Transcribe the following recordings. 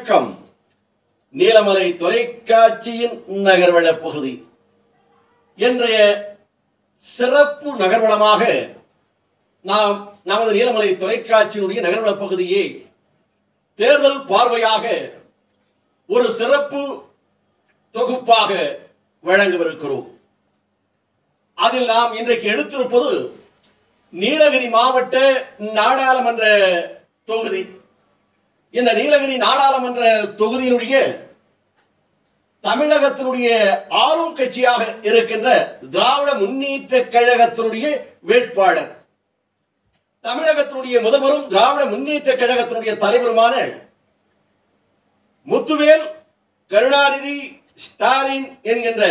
வணக்கம். நீலமலை தொலைக்காட்சியின் நகர்வள பகுதி இன்றைய சிறப்பு நகர்வளமாக நாம் நமது நீலமலை தொலைக்காட்சியினுடைய நகர்வள பகுதியை தேர்தல் பார்வையாக ஒரு சிறப்பு தொகுப்பாக வழங்கவிருக்கிறோம். அதில் நாம் இன்றைக்கு எடுத்திருப்பது நீலகிரி மாவட்ட நாடாளுமன்ற தொகுதி. இந்த நீலகிரி நாடாளுமன்ற தொகுதியினுடைய தமிழகத்தினுடைய ஆளும் கட்சியாக இருக்கின்ற திராவிட முன்னேற்ற கழகத்தினுடைய வேட்பாளர், தமிழகத்தினுடைய முதல்வரும் திராவிட முன்னேற்ற கழகத்தினுடைய தலைவருமான முத்துவேல் கருணாநிதி ஸ்டாலின் என்கின்ற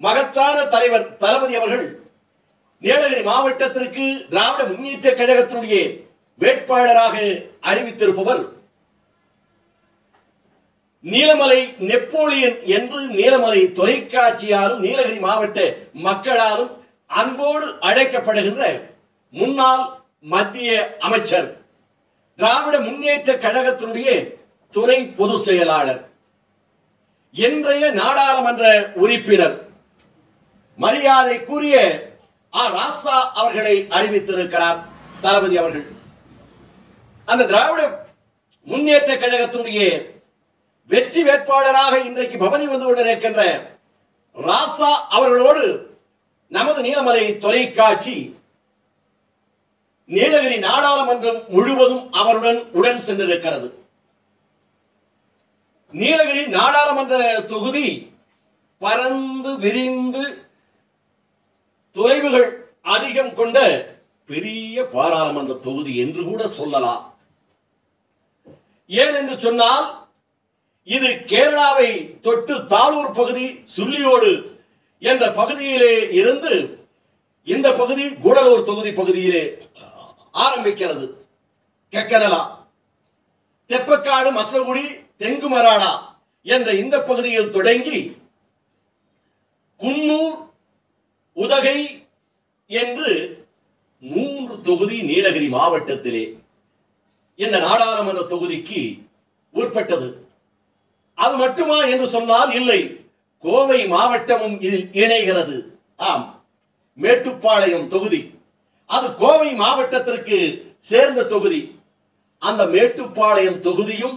மகத்தான தலைவர் தளபதி அவர்கள் நீலகிரி மாவட்டத்திற்கு திராவிட முன்னேற்ற கழகத்தினுடைய வேட்பாளராக அறிவித்திருப்பவர் நீலமலை நெப்போலியன் என்று நீலமலை தொலைக்காட்சியாலும் நீலகிரி மாவட்ட மக்களாலும் அன்போடு அழைக்கப்படுகின்ற முன்னாள் மத்திய அமைச்சர், திராவிட முன்னேற்ற கழகத்தினுடைய துணை பொதுச் செயலாளர், இன்றைய நாடாளுமன்ற உறுப்பினர் மரியாதைக்குரிய ராசா அவர்களை அறிவித்திருக்கிறார் தளபதி அவர்கள். அந்த திராவிட முன்னேற்ற கழகத்தினுடைய வெற்றி வேட்பாளராக இன்றைக்கு பவனி வந்து கொண்டிருக்கின்ற ராசா அவர்களோடு நமது நீலமலை தொலைக்காட்சி நீலகிரி நாடாளுமன்றம் முழுவதும் அவருடன் உடன் சென்றிருக்கிறது. நீலகிரி நாடாளுமன்ற தொகுதி பரந்து விரிந்து தொலைவுகள் அதிகம் கொண்ட பெரிய பாராளுமன்ற தொகுதி என்று கூட சொல்லலாம். ஏன் என்று சொன்னால், இது கேரளாவை தொட்டு தாளூர் பகுதி சுள்ளியோடு என்ற பகுதியிலே இருந்து இந்த பகுதி கூடலூர் தொகுதி பகுதியிலே ஆரம்பிக்கிறது. கெக்கனலா, தெப்பக்காடு, மசகுடி, தெங்குமராடா என்ற இந்த பகுதியில் தொடங்கி குன்னூர், உதகை என்று 3 தொகுதி நீலகிரி மாவட்டத்திலே இந்த நாடாளுமன்ற தொகுதிக்கு உட்பட்டது. அது மட்டுமா என்று சொன்னால் இல்லை, கோவை மாவட்டமும் இதில் இணைகிறது. ஆம், மேட்டுப்பாளையம் தொகுதி அது கோவை மாவட்டத்திற்கு சேர்ந்த தொகுதி. அந்த மேட்டுப்பாளையம் தொகுதியும்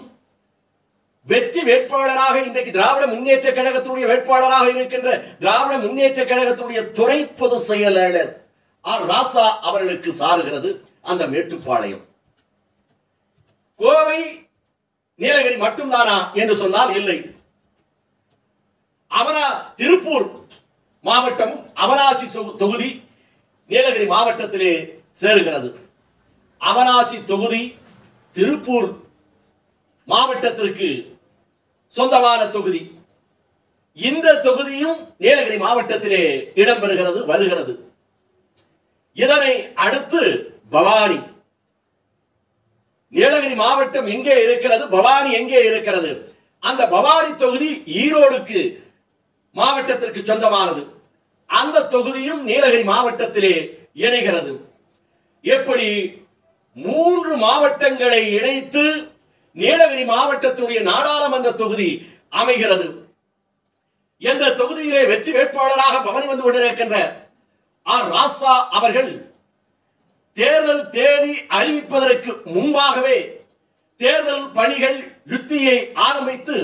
வெற்றி வேட்பாளராக இன்றைக்கு திராவிட முன்னேற்ற கழகத்தினுடைய வேட்பாளராக இருக்கின்ற திராவிட முன்னேற்ற கழகத்தினுடைய துணை பொதுச் செயலாளர் ராசா அவர்களுக்கு சாருகிறது. அந்த மேட்டுப்பாளையம் கோவை நீலகிரி மட்டும்தானா என்று சொன்னால் இல்லை, திருப்பூர் மாவட்டமும் அவனாசி தொகுதி நீலகிரி மாவட்டத்திலே சேருகிறது. அவனாசி தொகுதி திருப்பூர் மாவட்டத்திற்கு சொந்தமான தொகுதி. இந்த தொகுதியும் நீலகிரி மாவட்டத்திலே இடம்பெறுகிறது, வருகிறது. இதனை அடுத்து பவானி, நீலகிரி மாவட்டம் எங்கே இருக்கிறது, பவானி எங்கே இருக்கிறது? அந்த பவானி தொகுதி ஈரோடுக்கு மாவட்டத்திற்கு சொந்தமானது. அந்த தொகுதியும் நீலகிரி மாவட்டத்திலே இணைகிறது. எப்படி 3 மாவட்டங்களை இணைத்து நீலகிரி மாவட்டத்தினுடைய நாடாளுமன்ற தொகுதி அமைகிறது. என்ற தொகுதியிலே வெற்றி வேட்பாளராக பவனி வந்து கொண்டிருக்கின்ற ராசா அவர்கள் தேர்தல் தேதி அறிவிப்பதற்கு முன்பாகவே தேர்தல் பணிகள் யுத்தியை ஆரம்பித்து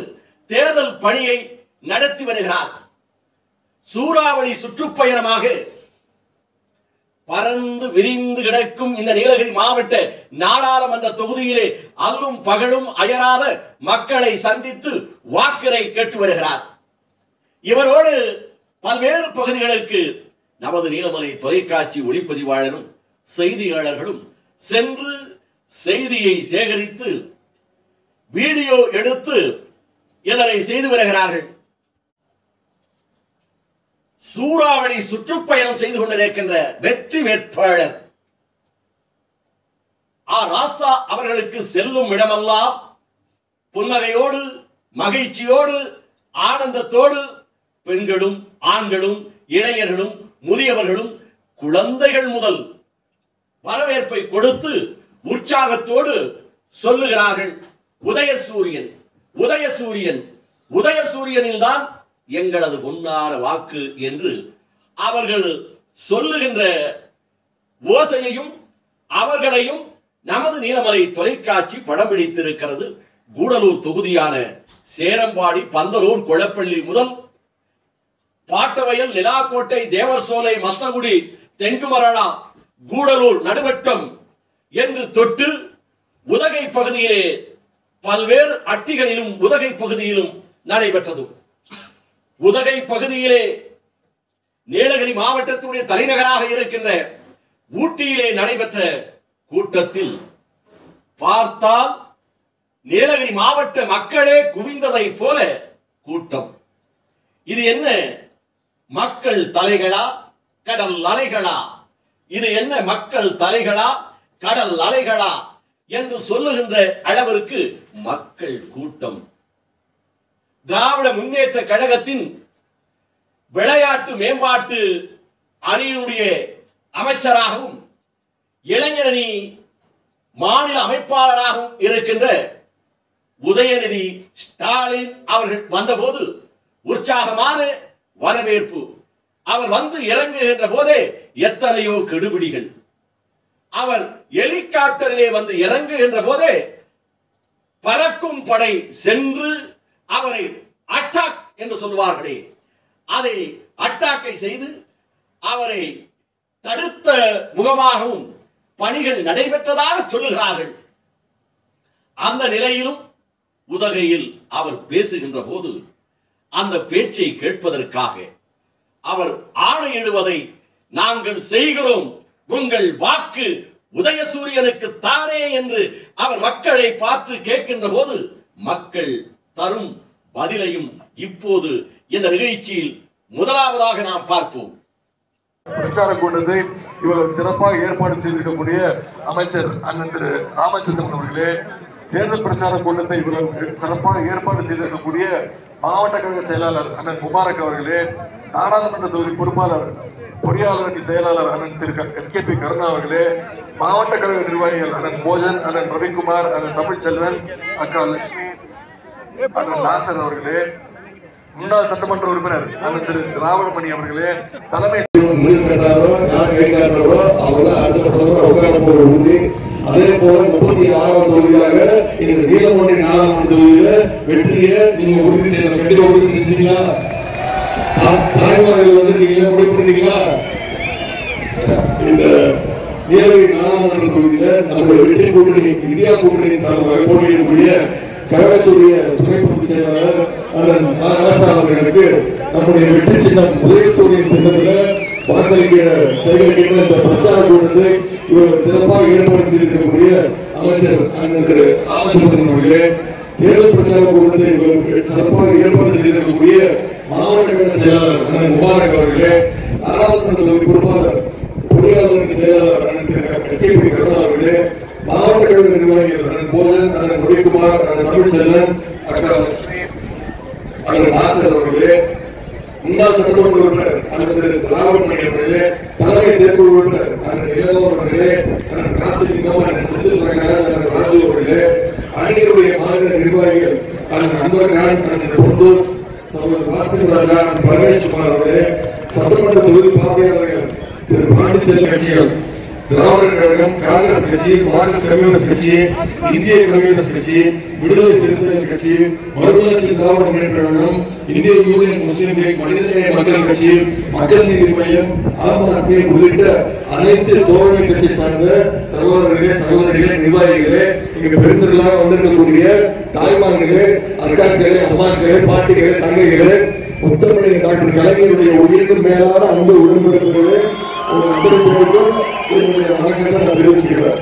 தேர்தல் பணியை நடத்தி வருகிறார். சூறாவளி சுற்றுப்பயணமாக பறந்து விரிந்து கிடக்கும் இந்த நீலகிரி மாவட்ட நாடாளுமன்ற தொகுதியிலே அல்லும் பகலும் அயராத மக்களை சந்தித்து வாக்குரை கேட்டு வருகிறார். இவரோடு பல்வேறு பகுதிகளுக்கு நமது நீலமலை தொலைக்காட்சி ஒளிப்பதிவாளரும் செய்தியாளர்களும் சென்று செய்தியை சேகரித்து வீடியோ எடுத்து இதனை செய்து வருகிறார்கள். சூறாவளி சுற்றுப்பயணம் செய்து கொண்டிருக்கின்ற வெற்றி வேட்பாளர் ராசா அவர்களுக்கு செல்லும் இடமெல்லாம் புன்னகையோடு, மகிழ்ச்சியோடு, ஆனந்தத்தோடு பெண்களும் ஆண்களும் இளைஞர்களும் முதியவர்களும் குழந்தைகள் முதல் வரவேற்பை கொடுத்து உற்சாகத்தோடு சொல்லுகிறார்கள், உதயசூரியன் உதயசூரியன், உதயசூரியனில் தான் எங்களது பொன்னார வாக்கு என்று அவர்கள் சொல்லுகின்ற ஓசையையும் அவர்களையும் நமது நீலமலை தொலைக்காட்சி படம் பிடித்திருக்கிறது. கூடலூர் தொகுதியான சேரம்பாடி, பந்தலூர், கொளப்பள்ளி முதல் பாட்டவயல், நிலாக்கோட்டை, தேவர்சோலை, மஸ்னகுடி, தெங்குமரணா, கூடலூர், நடுவட்டம் என்று தொட்டு உதகை பகுதியிலே பல்வேறு அட்டிகளிலும் உதகை பகுதியிலும் நடைபெற்றது. உதகை பகுதியிலே நீலகிரி மாவட்டத்துடைய தலைநகராக இருக்கின்ற ஊட்டியிலே நடைபெற்ற கூட்டத்தில் பார்த்தால் நீலகிரி மாவட்ட மக்களே குவிந்ததை போல கூட்டம். இது என்ன மக்கள் தலைகளா கடல் அலைகளா? இது என்ன மக்கள் தலைகளா கடல் அலைகளா என்று சொல்லுகின்ற அளவிற்கு மக்கள் கூட்டம். திராவிட முன்னேற்ற கழகத்தின் விளையாட்டு மேம்பாட்டு அணியினுடைய அமைச்சராகவும் இளைஞரணி மாநில அமைப்பாளராகவும் இருக்கின்ற உதயநிதி ஸ்டாலின் அவர்கள் வந்தபோது உற்சாகமான வரவேற்பு. அவர் வந்து இறங்குகின்ற போதே எத்தனையோ கெடுபிடிகள். அவர் ஹெலிகாப்டரிலே வந்து இறங்குகின்ற போதே பறக்கும் படை சென்று அவரை அட்டாக் என்று சொல்வார்களே, அதை அட்டாக்கை செய்து அவரை தடுத்த முகமாகவும் பணிகள் நடைபெற்றதாக சொல்லுகிறார்கள். அந்த நிலையிலும் உதகையில் அவர் பேசுகின்ற போது அந்த பேச்சை கேட்பதற்காக அவர் ஆணையிடுவதை நாங்கள் செய்கிறோம், உங்கள் வாக்கு உதயசூரியனுக்கு தானே என்று அவர் மக்களை பார்த்து கேட்கின்ற போது மக்கள் தரும் பதிலையும் இப்போது இந்த நிகழ்ச்சியில் முதலாவதாக நாம் பார்ப்போம். பிரச்சார கூட்டத்தை இவர் சிறப்பாக ஏற்பாடு செய்திருக்கக்கூடிய அமைச்சர் அண்ணன் திரு ராமச்சந்திரன் அவர்களே, தேர்தல் பிரச்சார கூட்டத்தை இவ்வளவு சிறப்பாக ஏற்பாடு செய்திருக்கக்கூடிய மாவட்ட கழக செயலாளர் அண்ணன் முபாரக் அவர்களே, நாடாளுமன்ற தொகுதி பொறுப்பாளர் பொறியாளர் அணி செயலாளர் அண்ணன் திரு SKP கருணா அவர்களே, மாவட்ட கழக நிர்வாகிகள் அண்ணன் போஜன், அண்ணன் ரவிக்குமார், அண்ணன் தமிழ்ச்செல்வன், அக்கா லட்சுமி, அண்ணன் நாசர் அவர்களே, முன்னாள் சட்டமன்ற உறுப்பினர் அண்ணன் திரு திராவிடமணி அவர்களே, தலைமை அதே போல 36வது தொகுதியாக இந்த நீலமலை நாடாளுமன்ற தொகுதியில வெற்றியை நீங்க உறுதி செய்யணும். உறுதி செஞ்சீங்களா? தாய்மார்கள் வந்து நீங்க முடிவு பண்ணீங்களா? இந்த நீலகிரி நாடாளுமன்ற தொகுதியில நம்முடைய வெற்றி கூட்டணி இந்தியா கூட்டணி சார்பாக போட்டியிடக்கூடிய கழகத்துடைய துணை பொதுச் செயலாளர் அவர்களுக்கு நம்முடைய வெற்றி சின்னம் உதயசூரியன் சின்னத்தில் வாக்களிக்க சேகரிக்கின்ற இந்த பிரச்சார கூட்டத்தை இவர் சிறப்பாக ஏற்பாடு செய்திருக்கக்கூடிய அமைச்சர் அண்ணன் திரு ராமச்சந்திரன் அவர்களே, தேர்தல் பிரச்சார கூட்டத்தை இவர் சிறப்பாக ஏற்பாடு செய்திருக்கக்கூடிய மாவட்ட கழக செயலாளர் அண்ணன் முபாரக் அவர்களே, நாடாளுமன்ற தொகுதி பொறுப்பாளர் பொறியாளர் செயலாளர் அண்ணன் திரு SKP கருணா அவர்களே, மாவட்ட கழக நிர்வாகிகள் அண்ணன் போஜன், அண்ணன் ரவிக்குமார், அண்ணன் தமிழ்ச்செல்வன், அக்கா லட்சுமி, அண்ணன் நாசர் அவர்களே, முன்னாள் சட்டமன்ற உறுப்பினர் அண்ணன் திரு திராவிடமணி அவர்களே, தலைமை செயற்குழு உறுப்பினர் அண்ணன் இளங்கோவன் அவர்களே, அண்ணன் காசிலிங்கம், அண்ணன் செந்தில் ரங்கராஜ், அண்ணன் ராஜு அவர்களே, அணிகளுடைய மாநில நிர்வாகிகள் அண்ணன் அன்பரகான், அண்ணன் பொந்தோஸ், சகோதரர் வாசிம் ராஜா, அண்ணன் பரமேஸ்குமார் அவர்களே, சட்டமன்ற தொகுதி பார்வையாளர்கள் திரு பாண்டிச்சேரி கட்சிகள், திராவிட கழகம், காங்கிரஸ் கட்சி, மார்க்சிஸ்ட் கம்யூனிஸ்ட் கட்சி, இந்திய கம்யூனிஸ்ட் கட்சி, விடுதலை சிறுத்தைகள் கட்சி, மறுமலர்ச்சி திராவிட முன்னேற்ற கழகம், இந்திய யூனியன் முஸ்லீம் லீக், மனிதநேய மக்கள் கட்சி, மக்கள் நீதி மையம், ஆம் ஆத்மி உள்ளிட்ட அனைத்து தோழமை கட்சி சார்ந்த சகோதரர்களே, சகோதரிகளே, நிர்வாகிகளே, இங்கு பெருந்திரளாக வந்திருக்கக்கூடிய தாய்மார்களே, அக்காக்களே, அம்மாக்களே, பாட்டிகளே, தங்கைகளே, முத்தமிழை டாக்டர் கலைஞருடைய உயிரினும் மேலான அன்பு உடன்படுத்துகளே, அத்தனைக்கும் என்னுடைய வணக்கத்தை நான் தெரிவிச்சுக்கிறேன்.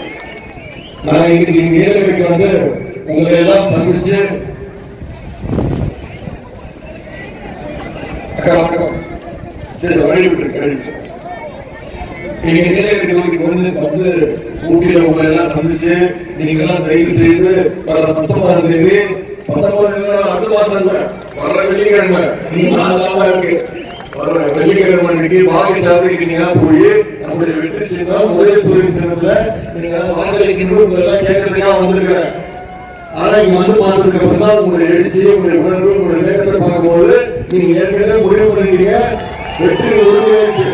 நான் இன்னைக்கு நீலகிரிக்கு வந்து உங்களை எல்லாம் சந்திச்சு சரி வழிவிட்டு இன்னைக்கு நீலகிரி தொகுதிக்கு வந்து ஊட்டியில உங்களை எல்லாம் சந்திச்சு நீங்க எல்லாம் தயவு செய்து வர 19ஆம் தேதி 19 அடுத்த மாசம் வர வெள்ளிக்கிழமை இருக்கு. வெள்ளிக்கிழமை அன்னைக்கு வாக்குச்சாவடிக்கு நீங்க போய் நம்முடைய வெற்றி சின்னம் உதயசூரியன் சின்னத்துல நீங்க வாக்களிக்கணும் கேட்கறதுக்காக வந்திருக்கிறேன். ஆனா இங்க வந்து பார்த்ததுக்கு அப்புறம் தான் உங்களுடைய எழுச்சி, உங்களுடைய உணர்வு, உங்களுடைய வேகத்தை பார்க்கும்போது நீங்க ஏற்கனவே முடிவு பண்ணிட்டீங்க வெற்றி உறுதியாயிடுச்சு.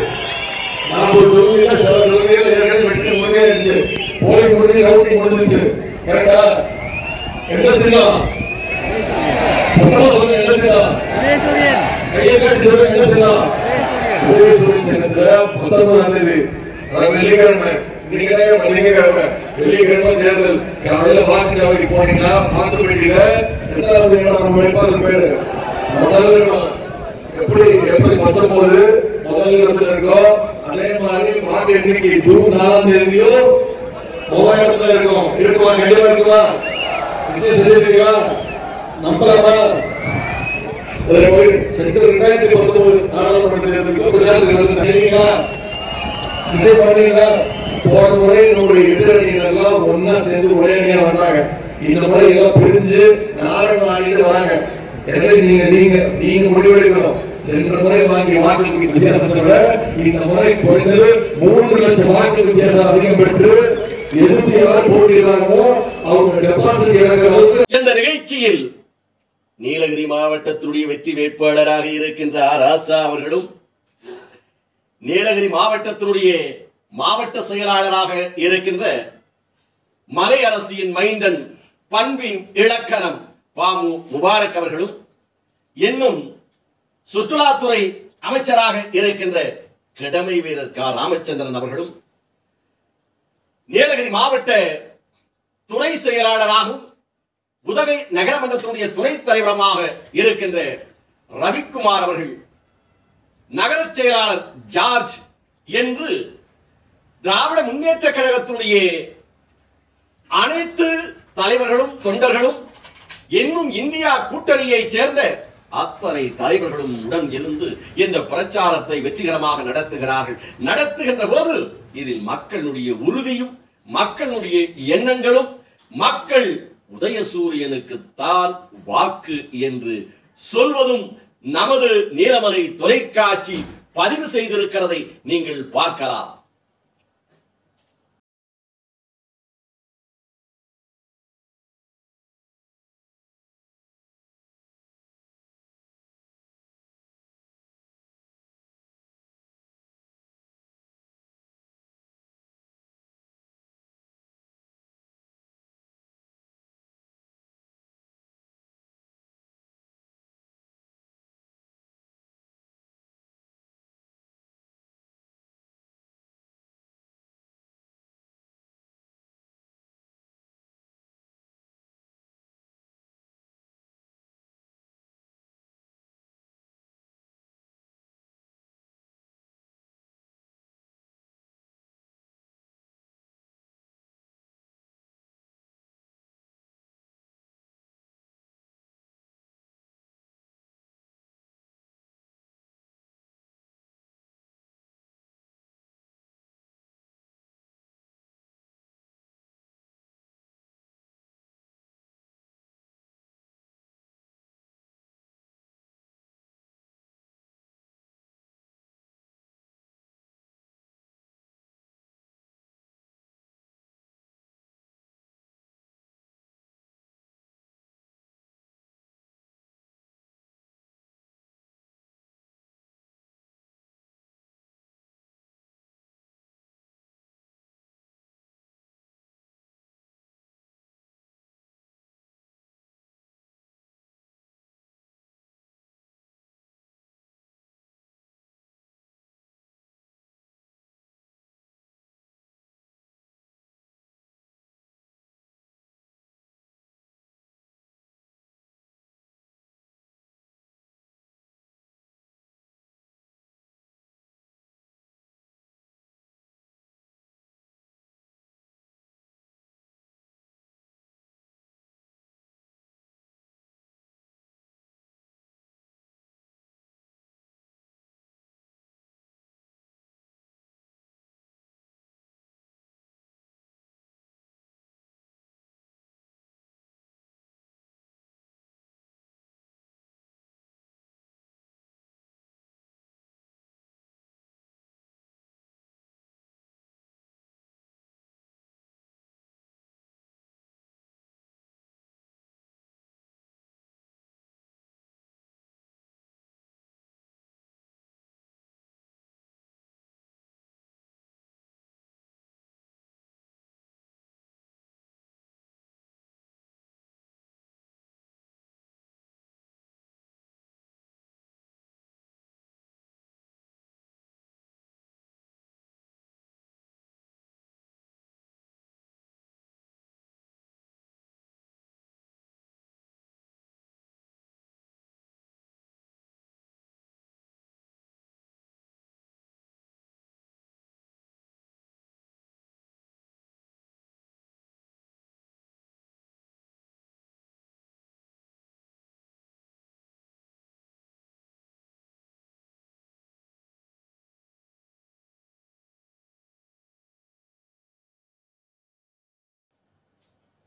40 தொகுதியில சில தொகுதிகள் ஏற்கனவே வெற்றி உறுதியாயிடுச்சு. போலிங் முடிஞ்சு கவுண்டிங் முடிஞ்சிச்சு. கரெக்டா? எந்த சின்னம்? சத்தமா சொல்லுங்க, எந்த சின்னம்? கையை காட்டி சொல்லுங்க, எந்த சின்னம்? உதயசூரியன் சின்னத்துல 19ஆம் தேதி அதாவது வெள்ளிக்கிழமை, வெள்ளிக்கிழமை தேர்தல் காலையில வாக்குச்சாவடிக்கு போனீங்கன்னா வாக்கு பெட்டியில எத்தனாவது நம்ம வேட்பாளர் பேரு முதல் எப்படி 19 முதல் இடத்துல இருக்கோம். அதே மாதிரி வாக்கு எண்ணிக்கை ஜூன் 4ஆம் தேதியும் முதல் இடத்துல இருக்கும். இருக்குமா? கண்டிப்பா இருக்குமா? நிச்சயம் செய்வீங்களா? நம்பலாமா? சென்ற 2019 நாடாளுமன்ற தேர்தலுக்கு பிரச்சாரத்துக்கு செய்வீங்களா? நிச்சயம் பண்ணுவீங்களா? போன முறை நம்முடைய எதிரணிகள் எல்லாம் ஒன்னா சேர்ந்து ஒரே அணியா வந்தாங்க. இந்த முறை எல்லாம் பிரிஞ்சு நாடகம் ஆடிட்டு வராங்க. எனவே நீங்க முடிவெடுக்கணும். சென்ற முறை வாங்கி வாக்கு வித்தியாசத்தை விட இந்த முறை குறைந்தது 3 லட்சம் வாக்கு வித்தியாசம் அதிகம் பெற்று எதிர்த்து யார் போட்டியிடாங்களோ அவங்க டெபாசிட் இறங்குறது. இந்த நிகழ்ச்சியில் நீலகிரி மாவட்டத்தினுடைய வெற்றி வேட்பாளராக இருக்கின்ற ராசா அவர்களும், நீலகிரி மாவட்டத்தினுடைய மாவட்ட செயலாளராக இருக்கின்ற மலை அரசியின் மைந்தன் பண்பின் இலக்கணம் பாமு முபாரக் அவர்களும், இன்னும் சுற்றுலாத்துறை அமைச்சராக இருக்கின்ற கடமை வீரர் கா ராமச்சந்திரன் அவர்களும், நீலகிரி மாவட்ட துணை செயலாளராகவும் உதகை நகரமன்றத்தினுடைய துணைத் தலைவரமாக இருக்கின்ற ரவிக்குமார் அவர்கள், நகர செயலாளர் ஜார்ஜ் என்று திராவிட முன்னேற்ற கழகத்தினுடைய அனைத்து தலைவர்களும் தொண்டர்களும் இன்னும் இந்தியா கூட்டணியை சேர்ந்த அத்தனை தலைவர்களும் உடன் இருந்து இந்த பிரச்சாரத்தை வெற்றிகரமாக நடத்துகிறார்கள். நடத்துகின்ற போது இதில் மக்களுடைய உறுதியும் மக்களுடைய எண்ணங்களும் மக்கள் உதயசூரியனுக்கு தான் வாக்கு என்று சொல்வதும் நமது நீலமலை தொலைக்காட்சி பதிவு செய்திருக்கிறதை நீங்கள் பார்க்கலாம்.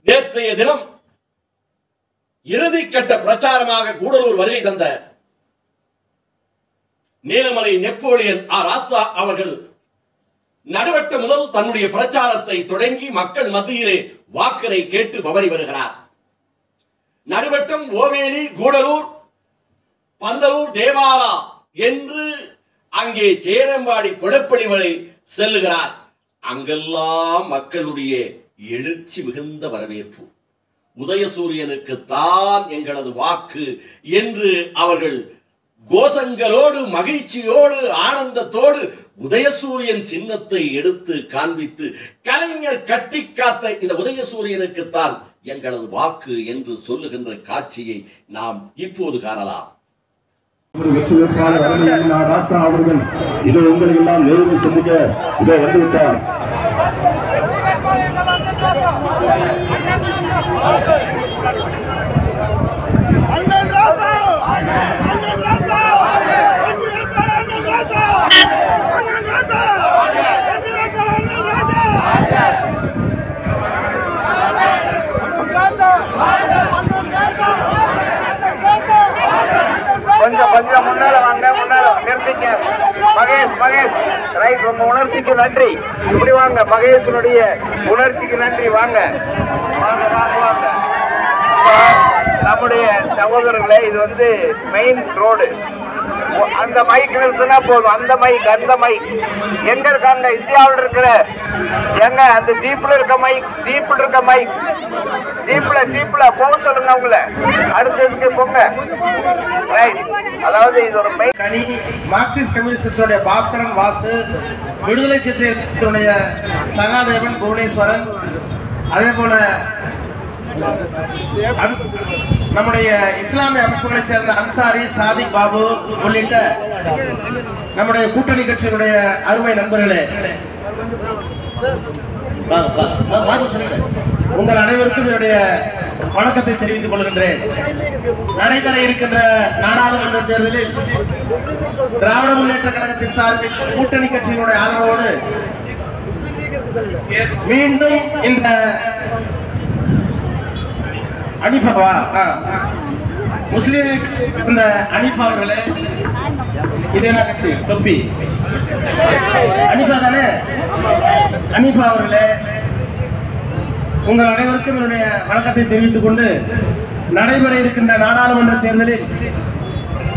நேற்றைய தினம் இறுதிக்கட்ட பிரச்சாரமாக கூடலூர் வருகை தந்த நீலமலை நெப்போலியன் ஆர் ராசா அவர்கள் நடுவட்ட முதல் தன்னுடைய பிரச்சாரத்தை தொடங்கி மக்கள் மத்தியிலே வாக்கரை கேட்டு பவறி வருகிறார். நடுவட்டம், ஓவேலி, கூடலூர், பந்தலூர், தேவாரா என்று அங்கே சேரம்பாடி கொடப்பள்ளி வரை செல்லுகிறார். அங்கெல்லாம் மக்களுடைய எழுச்சி மிகுந்த வரவேற்பு. உதயசூரியனுக்கு தான் எங்களது வாக்கு என்று அவர்கள் கோஷங்களோடு, மகிழ்ச்சியோடு, ஆனந்தத்தோடு உதயசூரியன் சின்னத்தை எடுத்து காண்பித்து கலைஞர் கட்டி காத்த இந்த உதயசூரியனுக்குத்தான் எங்களது வாக்கு என்று சொல்லுகின்ற காட்சியை நாம் இப்போது காணலாம். வெற்றி வேட்பாளர் ராசா அவர்கள் இதோ உங்களை எல்லாம் நேரில் சந்திக்க இதோ வந்துவிட்டார். கொஞ்சம் முன்னால வாங்க, முன்னால நிறுத்திக்க. மகேஷ் ரைட், உங்க உணர்ச்சிக்கு நன்றி. இப்படி வாங்க, மகேஷனுடைய உணர்ச்சிக்கு நன்றி. வாங்க வாங்க வாங்க வாங்க. நம்முடைய சகோதரர்களே, இது வந்து மெயின் ரோடு. அந்த மைக் நிறுத்தினா போதும். அந்த மைக் எங்க இருக்காங்க? இந்தியாவில் இருக்கிற எங்க அந்த ஜீப்ல இருக்க மைக் ஜீப்ல போக சொல்லுங்க. அவங்கள அடுத்ததுக்கு போங்க. ரைட். அதாவது இது ஒரு மைக். மார்க்சிஸ்ட் கம்யூனிஸ்டுடைய பாஸ்கரன் வாசு, விடுதலை சிறுத்தைகளுடைய சகாதேவன், புவனேஸ்வரன், அதே போல நம்முடைய இஸ்லாமிய அமைப்புகளை சேர்ந்த அன்சாரி, சாதிக் பாபு உள்ளிட்ட நம்முடைய கூட்டணி கட்சியினுடைய அருமை நண்பர்களே, உங்கள் அனைவருக்கும் என்னுடைய வணக்கத்தை தெரிவித்துக் கொள்கின்றேன். நடைபெற இருக்கின்ற நாடாளுமன்ற தேர்தலில் திராவிட முன்னேற்ற கழகத்தின் சார்பில் கூட்டணி கட்சியினுடைய ஆதரவோடு மீண்டும் இந்த அனிஃபாவா முஸ்லீம் இந்த அனிஃபா அவர்களே, இது என்ன கட்சி? தொப்பி அனிஃபா தானே? அனிஃபா அவர்களே, உங்கள் அனைவருக்கும் என்னுடைய வணக்கத்தை தெரிவித்துக் கொண்டு, நடைபெற இருக்கின்ற நாடாளுமன்ற தேர்தலில்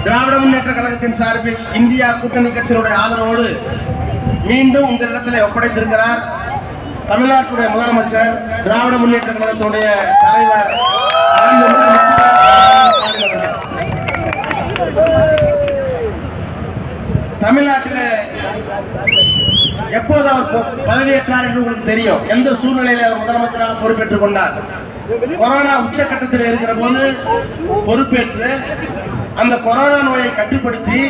திராவிட முன்னேற்ற கழகத்தின் சார்பில் இந்தியா கூட்டணி கட்சியினுடைய ஆதரவோடு மீண்டும் உங்களிடத்தில் ஒப்படைத்திருக்கிறார் தமிழ்நாட்டுடைய முதலமைச்சர், திராவிட முன்னேற்ற கழகத்தினுடைய தலைவர் தமிழ்நாட்டில் எப்போது அவர் பதவியேற்றார் என்று உங்களுக்கு தெரியும். எந்த சூழ்நிலையில் அவர் முதலமைச்சராக பொறுப்பேற்றுக் கொண்டார்? கொரோனா உச்சகட்டத்தில் இருக்கிற போது பொறுப்பேற்று அந்த கொரோனா நோயை கட்டுப்படுத்தி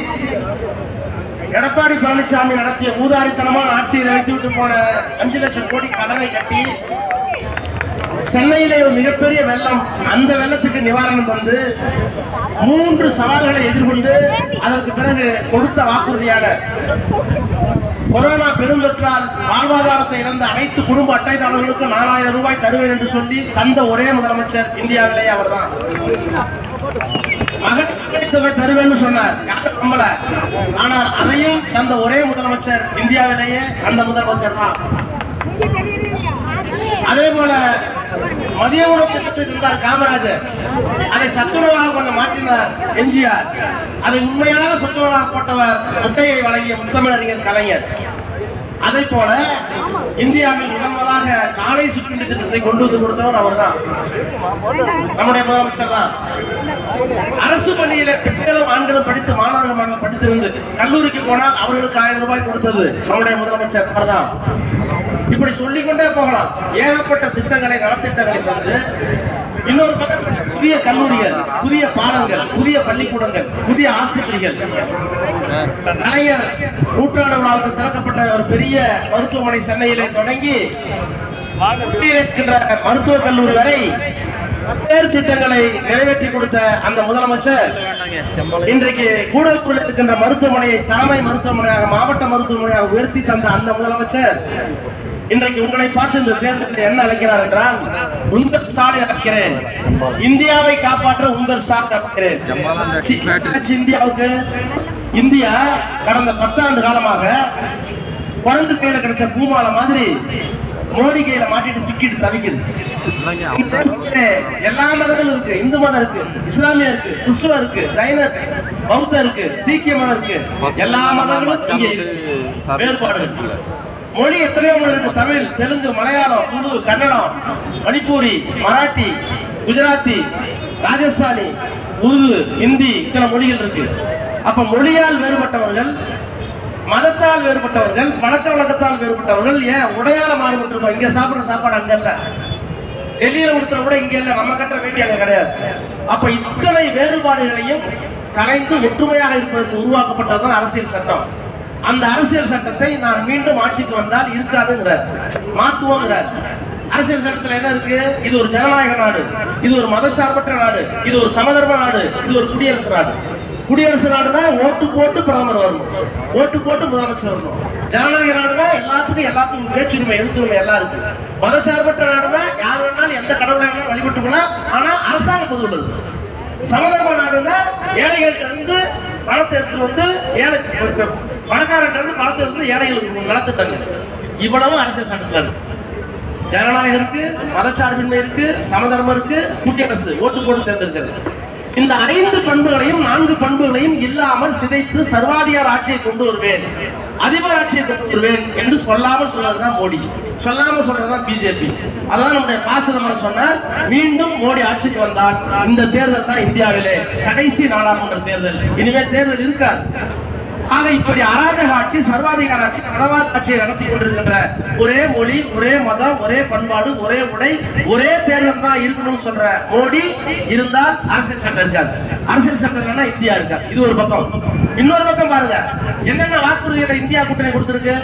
எடப்பாடி பழனிசாமி நடத்திய ஊதாரித்தனமான ஆட்சியை வைத்துவிட்டு போன 5 லட்சம் கோடி கடனை கட்டி சென்னையிலே ஒரு மிகப்பெரிய வெள்ளம், அந்த வெள்ளத்துக்கு நிவாரணம் தந்து 3 சவால்களை எதிர்கொண்டு அதற்கு பிறகு கொடுத்த வாக்குறுதியான கொரோனா பெருந்தொற்றால் வாழ்வாதாரத்தை இழந்த அனைத்து குடும்ப அட்டைதாரர்களுக்கும் 4000 ரூபாய் தருவேன் என்று சொல்லி தந்த ஒரே முதலமைச்சர் இந்தியாவிலேயே அவர்தான். மகன் தொகை தருவேன்னு சொன்னார், யாரும் நம்பல. ஆனால் அதையும் தந்த ஒரே முதலமைச்சர் இந்தியாவிலேயே அந்த முதலமைச்சர் தான். அதே போல மதிய உணவு திட்டத்தை தந்தார் காமராஜர், அதை சத்துணவாக கொஞ்சம் மாற்றினார் எம்ஜிஆர், அதை உண்மையாக சத்துணவாக போட்டவர் முட்டையை வழங்கிய முத்தமிழறிஞர் கலைஞர். அதே போல இந்தியாவில் முதன்முதலாக காலை சிற்றுண்டி திட்டத்தை கொண்டு வந்து கொடுத்தவர் அவர் தான், நம்முடைய முதலமைச்சர் தான். அரசு பள்ளியில பெண்களும் ஆண்களும் படித்து மாணவர்கள் படித்திருந்து கல்லூரிக்கு போனால் அவர்களுக்கு 1000 ரூபாய் கொடுத்தது நம்முடைய முதலமைச்சர் அவர் தான். இப்படி சொல்லிக்கொண்டே போகலாம். ஏகப்பட்ட திட்டங்களை, நலத்திட்டங்களை தந்து இன்னொரு பக்கத்தில் புதிய கல்லூரிகள், புதிய பாலங்கள், புதிய பள்ளிக்கூடங்கள், புதிய ஆஸ்பத்திரிகள், கலைஞர் நூற்றாண்டு விழாவுக்கு திறக்கப்பட்ட ஒரு பெரிய மருத்துவமனை சென்னையிலே தொடங்கி மருத்துவக் கல்லூரி வரை பல்வேறு திட்டங்களை நிறைவேற்றி கொடுத்த அந்த முதலமைச்சர் இன்றைக்கு கூடலூரில் இருக்கின்ற மருத்துவமனையை தலைமை மருத்துவமனையாக, மாவட்ட மருத்துவமனையாக உயர்த்தி தந்த அந்த முதலமைச்சர் இன்றைக்கு உங்களை பார்த்து இந்த தேர்தலில் என்ன அழைக்கிறார் என்றால், உங்கள் ஸ்டாலின் அழைக்கிறேன், இந்தியாவை காப்பாற்ற உங்கள் ஸ்டாலின் அழைக்கிறேன். இந்தியாவுக்கு இந்தியா கடந்த 10 ஆண்டு காலமாக குரங்கு கையில கிடைச்ச பூமாலை மாதிரி மோடி கையில மாட்டிட்டு சிக்கிட்டு தவிக்குது. எல்லா மதங்களும் இருக்கு, இந்து மதம் இருக்கு, இஸ்லாமிய இருக்கு, கிறிஸ்துவ இருக்கு, ஜைன பௌத்த இருக்கு, சீக்கிய மதம் இருக்கு, எல்லா மதங்களும் இங்கே வேறுபாடு இருக்கு. மொழி எத்தனையோ மொழி இருக்கு, தமிழ், தெலுங்கு, மலையாளம், துளு, கன்னடம், மணிப்பூரி, மராட்டி, குஜராத்தி, ராஜஸ்தானி, உருது, ஹிந்தி, இத்தனை மொழிகள் இருக்கு. அப்ப மொழியால் வேறுபட்டவர்கள், மதத்தால் வேறுபட்டவர்கள், பழக்க வழக்கத்தால் வேறுபட்டவர்கள், ஏன் உடையால மாறுபட்டிருக்கோம். இங்க சாப்பிடுற சாப்பாடு அங்க இல்ல, டெல்லியில கொடுத்துற கூட இங்க இல்ல, நம்ம கட்ட வேண்டிய அங்க கிடையாது. அப்ப இத்தனை வேறுபாடுகளையும் கலைந்து ஒற்றுமையாக இருப்பதற்கு உருவாக்கப்பட்டதுதான் அரசியல் சட்டம். அந்த அரசியல் சட்டத்தை நான் மீண்டும் ஆட்சிக்கு வந்தால் இருக்காதுங்கிறார், மாத்துவோங்கிறார். அரசியல் சட்டத்தில் என்ன இருக்கு? இது ஒரு ஜனநாயக நாடு, இது ஒரு மதச்சார்பற்ற நாடு, இது ஒரு சமதர்ம நாடு, இது ஒரு குடியரசு நாடு. குடியரசு நாடுனா ஓட்டு போட்டு பிரதமர் வரணும், ஓட்டு போட்டு முதலமைச்சர் வரணும். ஜனநாயக நாடுனா எல்லாத்துக்கும் பேச்சுரிமை, எழுத்துரிமை எல்லாம் இருக்கு. மதச்சார்பற்ற நாடுனா யார் வேணாலும் எந்த கடவுளை வேணாலும் வழிபட்டுக்கலாம், ஆனா அரசாங்க பொது உள்ளது. சமதர்ம நாடுனா ஏழைகள்கிட்ட இருந்து பணத்தை எடுத்துட்டு வந்து பணக்காரர்கிட்ட இருந்து பணத்தை எடுத்து ஏழைகளுக்கு நலத்திட்டாங்க. இவ்வளவு அரசியல் சட்டத்தில் இருக்கு. ஜனநாயகம் இருக்கு, மதச்சார்பின்மை இருக்கு, சமதர்மம் இருக்கு, குடியரசு, ஓட்டு போட்டு தேர்ந்தெடுக்கிறது. இந்த 5 பண்புகளையும் 4 பண்புகளையும் இல்லாமல் சிதைத்து சர்வாதிகார ஆட்சியை கொண்டு வருவேன், அதிபர் ஆட்சியை கொண்டு வருவேன் என்று சொல்லாமல் சொல்றதுதான் மோடி, சொல்லாமல் சொல்றதுதான் பிஜேபி. அதான் நம்முடைய பாசனமர் சொன்னார், மீண்டும் மோடி ஆட்சிக்கு வந்தால் இந்த தேர்தல் தான் இந்தியாவிலே கடைசி நாடாளுமன்ற தேர்தல், இனிமேல் தேர்தல் இருக்காது. ஆக இப்படி அராஜக ஆட்சி, சர்வாதிகார ஆட்சி, மதவாத ஆட்சியை நடத்தி கொண்டிருக்கின்ற ஒரே மொழி, ஒரே மதம், ஒரே பண்பாடு, ஒரே உடை, ஒரே தேர்தல் தான் இருக்கணும்னு சொல்ற மோடி இருந்தால் அரசியல் சட்டம் இருக்காது. அரசியல் சட்டம் இல்லைன்னா இந்தியா இருக்காது. இது ஒரு பக்கம். இன்னொரு பக்கம் பாருங்க, என்னென்ன வாக்குறுதிகளை இந்தியா கூட்டணி கொடுத்திருக்கு.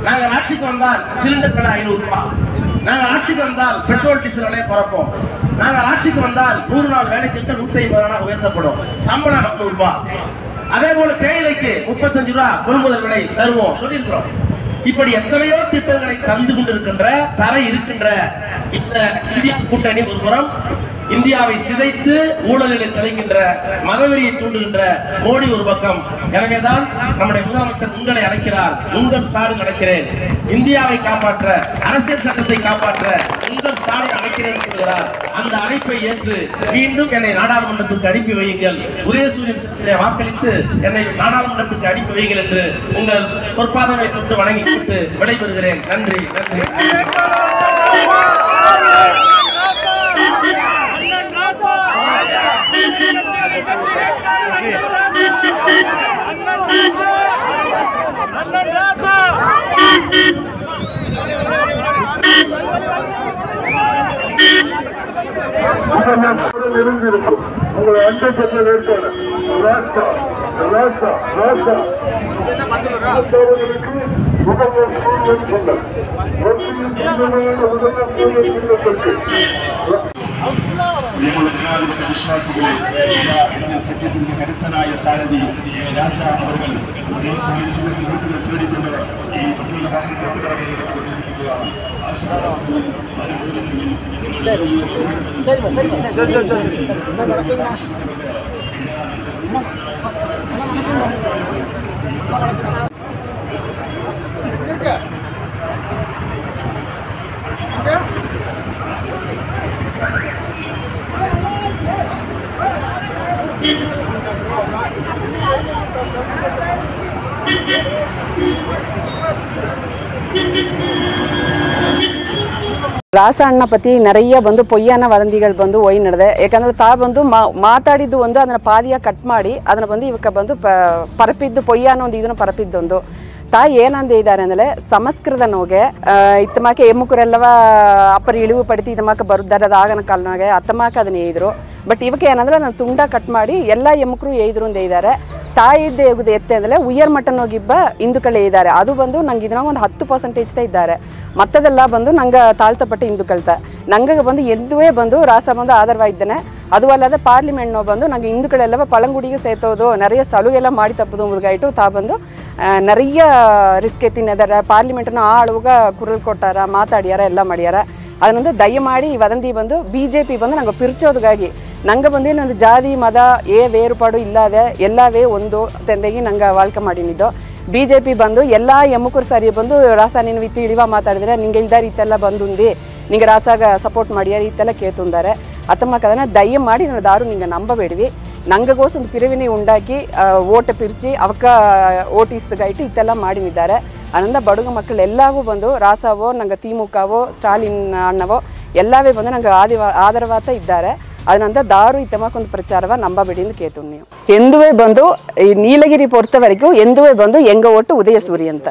நாங்கள் ஆட்சிக்கு வந்தால் சிலிண்டர் விலை 500 ரூபாய், நாங்கள் ஆட்சிக்கு வந்தால் பெட்ரோல் டீசல் விலையை குறைப்போம், நாங்கள் ஆட்சிக்கு வந்தால் 100 நாள் வேலை திட்டம் 150 உயர்த்தப்படும், சம்பளம் 400 ரூபாய், அதே போல தேயிலைக்கு 35 ரூபாய் கொள்முதல் விலை தருவோம் சொல்லியிருக்கிறோம். இப்படி எத்தனையோ திட்டங்களை தந்து கொண்டிருக்கின்ற தரை இருக்கின்ற இந்த இந்தியா கூட்டணி ஒரு புறம், இந்தியாவை சிதைத்து ஊழலில் தலைக்கின்ற மதவெறியை தூண்டுகின்ற மோடி ஒரு பக்கம். எனவேதான் நம்முடைய முதலமைச்சர் உங்களை அழைக்கிறார், உங்கள் ஸ்டாலின் அழைக்கிறேன், இந்தியாவை காப்பாற்ற, அரசியல் சட்டத்தை காப்பாற்ற உங்கள் ஸ்டாலின் அழைக்கிறேன் சொல்கிறார். அந்த அழைப்பை ஏற்று மீண்டும் என்னை நாடாளுமன்றத்துக்கு அனுப்பி வையுங்கள், உதயசூரியன் சின்னத்திலே வாக்களித்து என்னை நாடாளுமன்றத்துக்கு அனுப்பி வையுங்கள் என்று உங்கள் பொற்பாதங்களை தொட்டு வணங்கிவிட்டு விடைபெறுகிறேன். நன்றி, நன்றி. இருந்திருக்கும் உங்களை அண்டை பெற்ற வேட்பாளர் ஜனாதிபதி விசுவாசிகளே, இந்த சட்டத்திற்கு கருத்தனாய சாரதி ராஜா அவர்கள் வீட்டுகள் தேடிக்கொண்டு ರಾಸ ಅಣ್ಣ ಪತಿ நிறைய ಬಂದು ಪೊಯ್ಯಾನ ವದಂತಿಗಳು ಬಂದು ಒಯ್ ನಡೆದೆ. ಯಾಕಂದ್ರೆ ತಾ ಬಂದು ಮಾತಾಡಿದ್ದು ಒಂದು ಅದನ್ನ ಪಾದಿಯ ಕಟ್ ಮಾಡಿ ಅದನ್ನ ಬಂದು ಇವಕ್ಕೆ ಬಂದು ಪರಪಿದ್ದು ಪೊಯ್ಯಾನ ಒಂದು ಇದನ್ನು ಪರಪಿದ್ದೊಂದು ತಾ ಏನಂದ ಇದ್ದಾರೆ ಅಂದರೆ ಸಂಸ್ಕೃತ ನೋಗೆ ಇತ್ತಮಾಕೆ ಎಮ್ಮುಕರೆಲ್ಲವ ಅಪ್ಪರು ಇಳಿವು ಪಡಿತಿ ಇತ್ತಮಾಕ ಬರುತ್ತಾರೆ ಅದು ಆಗನ ಕಾಲನಾಗೆ ಅತ್ತಮಾಕ ಅದನ್ನ ಏಯ್ದರು. ಬಟ್ ಇವಕ್ಕೆ ಏನಂದ್ರೆ ನಾನು ತುಂಡ ಕಟ್ ಮಾಡಿ ಎಲ್ಲ ಎಮ್ಮುಕರು ಏಯ್ದರು ಅಂತ ಇದ್ದಾರೆ. ತಾಯಿದ್ದೆ ಹೋಗುದು ಎತ್ತೆ ಅಂದರೆ ಉಯ್ಯರ್ ಮಟನ್ ಹೋಗಿಬ್ಬ ಹಿಂದೂಗಳೇ ಇದ್ದಾರೆ. ಅದು ಬಂದು ನಂಗೆ ಇದನ್ನ ಒಂದು 10% ಇದ್ದಾರೆ. ಮತ್ತದೆಲ್ಲ ಬಂದು ನಂಗೆ ತಾಳ್ತಪಟ್ಟ ಹಿಂದೂಕಳ್ತ ನಂಗೆ ಬಂದು ಎಂದುವೇ ಬಂದು ರಾಸ ಬಂದು ಆಧಾರವಾಗಿದ್ದೇನೆ. ಅದು ಅಲ್ಲದೆ ಪಾರ್ಲಿಮೆಂಟ್ನೋ ಬಂದು ನಂಗೆ ಹಿಂದೂಗಳೆಲ್ಲವ ಪಳಂಗುಡಿಗೆ ಸೇತೋದು நிறைய ಸಲುಗೆಲ್ಲ ಮಾಡಿ ತಪ್ಪುದುಗಾಯಿತು ತಾ ಬಂದು நிறைய ರಿಸ್ಕ್ ಎತ್ತಿನದಾರ ಪಾರ್ಲಿಮೆಂಟ್ನ ಆಳುವಾಗ ಕುರಲ್ ಕೊಟ್ಟಾರ ಮಾತಾಡ್ಯಾರ ಎಲ್ಲ ಮಾಡ್ಯಾರ ಅದನ್ನೊಂದು ದಯಮಾಡಿ ಈ ವದಂತಿ ಬಂದು BJP ಬಂದು ನಂಗೆ ಪಿರ್ಚೋದಕ್ಕಾಗಿ ನಂಗೆ ಬಂದು ನಂದು ಜಾತಿ ಮತ ವೇರುಪಾಡು ಇಲ್ಲದೆ ಎಲ್ಲವೇ ಒಂದು ತಂದೆಗೆ ನಂಗೆ ವಾಳ್ಕೆ ಮಾಡಿನಿದ್ದು BJP ಬಂದು ಎಲ್ಲ ಎಮ್ಮುಕರು ಸರಿ ಬಂದು ರಾಸ ನೀನು ವಿತ್ತಿ ಇಳಿವ ಮಾತಾಡಿದ್ರೆ ನಿಂಗೆ ಇಲ್ದಾರ ಇತ್ತೆಲ್ಲ ಬಂದುಂದಿ ನಿಂಗೆ ರಾಸಾಗ ಸಪೋರ್ಟ್ ಮಾಡ್ಯಾರ ಇತ್ತೆಲ್ಲ ಕೇತುಂದಾರೆ ಅತ್ತಮ್ಮಕ್ಕದನ್ನ ದಯಮಾಡಿ ನಾನು ದಾರು ನಿಂಗೆ ನಂಬಬೇಡ್ವಿ ನಂಗಗೋಸ್ ಒಂದು ಪಿರಿವಿನಿ ಉಂಡಾಕಿ ಓಟ್ ಪಿರ್ಚಿ ಅವಕ್ಕ ಓಟಿಸ್ದಾಯಿಟ್ಟು ಇತ್ತೆಲ್ಲ ಮಾಡಿದ್ದಾರೆ ಅದರಿಂದ ಬಡುಗ ಮಕ್ಕಳು ಎಲ್ಲವೂ ಬಂದು ರಾಸಾವೋ ನಂಗೆ ತಿಮುಖವೋ ಸ್ಟಾಲಿನ್ ಅಣ್ಣವೋ ಎಲ್ಲವೇ ಬಂದು ನಂಗೆ ಆಧಾರವಾತ ಇದ್ದಾರೆ ಅದರಿಂದ ದಾರು ಇತ್ತಮಕ್ಕೊಂದು ಪ್ರಚಾರವ ನಂಬಬೇಡಿ ಅಂತ ಕೇಳ್ತೀನಿ ನೀವು ಎಂದುವೇ ಬಂದು ಈ ನೀಲಗಿರಿ ಪೊರ್ತ ವರೆಗೂ ಎಂದುವೇ ಬಂದು ಎಂಗ ಓಟು ಉದಯಸೂರಿ ಅಂತ